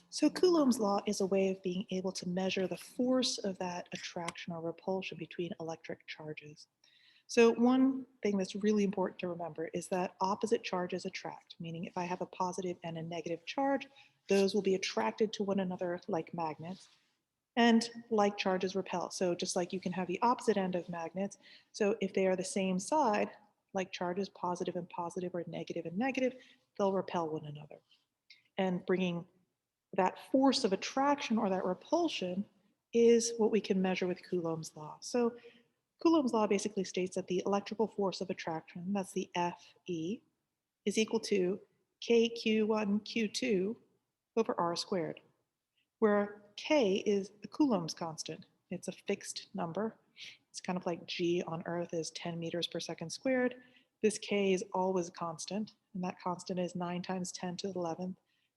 So Coulomb's law is a way of being able to measure the force of that attraction or repulsion between electric charges. So one thing that's really important to remember is that opposite charges attract, meaning if I have a positive and a negative charge, those will be attracted to one another like magnets, and like charges repel. So just like you can have the opposite end of magnets, so if they are the same side, like charges, positive and positive or negative and negative, they'll repel one another. And bringing that force of attraction or that repulsion is what we can measure with Coulomb's law. So Coulomb's law basically states that the electrical force of attraction, that's the Fe, is equal to kq1 q2 over r squared, where k is the Coulomb's constant. It's a fixed number. It's kind of like g on Earth is 10 meters per second squared. This k is always a constant, and that constant is 9 times 10 to the 11th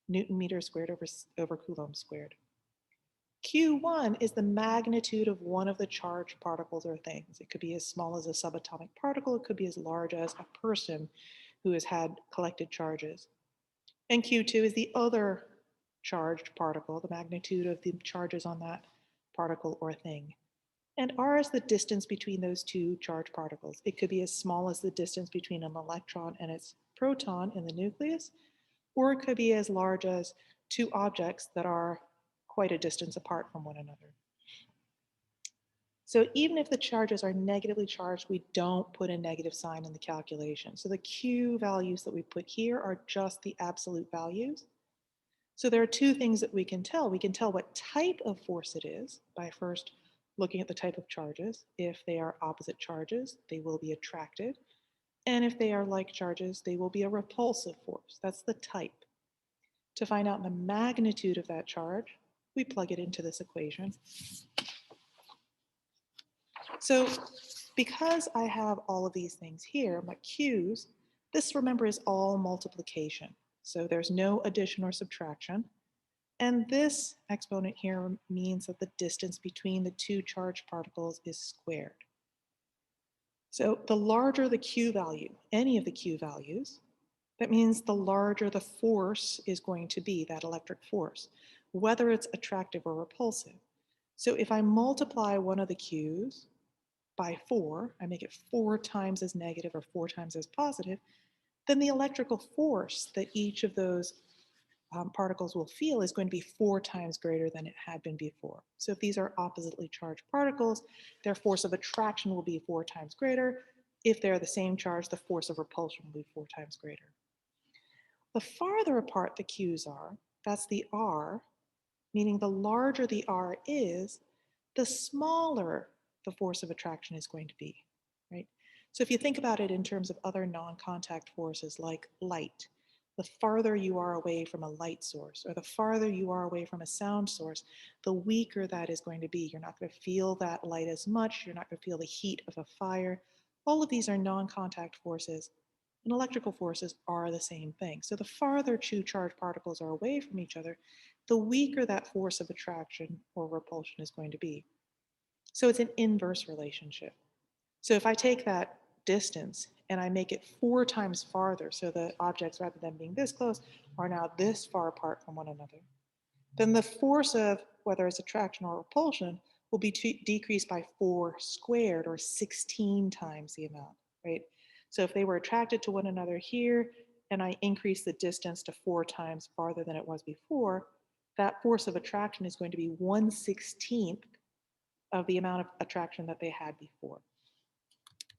Newton meters squared over Coulomb squared. Q1 is the magnitude of one of the charged particles or things. It could be as small as a subatomic particle. It could be as large as a person who has had collected charges. And Q2 is the other charged particle, the magnitude of the charges on that particle or thing. And r is the distance between those two charged particles. It could be as small as the distance between an electron and its proton in the nucleus, or it could be as large as two objects that are quite a distance apart from one another. So even if the charges are negatively charged, we don't put a negative sign in the calculation. So the Q values that we put here are just the absolute values. So there are two things that we can tell. We can tell what type of force it is by first looking at the type of charges. If they are opposite charges, they will be attracted. And if they are like charges, they will be a repulsive force. That's the type. To find out the magnitude of that charge, we plug it into this equation. So because I have all of these things here, my Q's, this, remember, is all multiplication. So there's no addition or subtraction. And this exponent here means that the distance between the two charged particles is squared. So the larger the Q value, any of the Q values, that means the larger the force is going to be, that electric force, whether it's attractive or repulsive. So if I multiply one of the Q's by 4, I make it 4 times as negative or 4 times as positive, then the electrical force that each of those particles will feel is going to be 4 times greater than it had been before. So if these are oppositely charged particles, their force of attraction will be 4 times greater. If they're the same charge, the force of repulsion will be 4 times greater. The farther apart the Q's are, that's the R, meaning the larger the R is, the smaller the force of attraction is going to be, right? So if you think about it in terms of other non-contact forces like light, the farther you are away from a light source or the farther you are away from a sound source, the weaker that is going to be. You're not going to feel that light as much. You're not going to feel the heat of a fire. All of these are non-contact forces, and electrical forces are the same thing. So the farther two charged particles are away from each other, the weaker that force of attraction or repulsion is going to be. So it's an inverse relationship. So if I take that distance and I make it 4 times farther, so the objects, rather than being this close, are now this far apart from one another, then the force of whether it's attraction or repulsion will be decreased by 4 squared, or 16 times the amount, right? So if they were attracted to one another here, and I increase the distance to 4 times farther than it was before, that force of attraction is going to be 1/16 of the amount of attraction that they had before.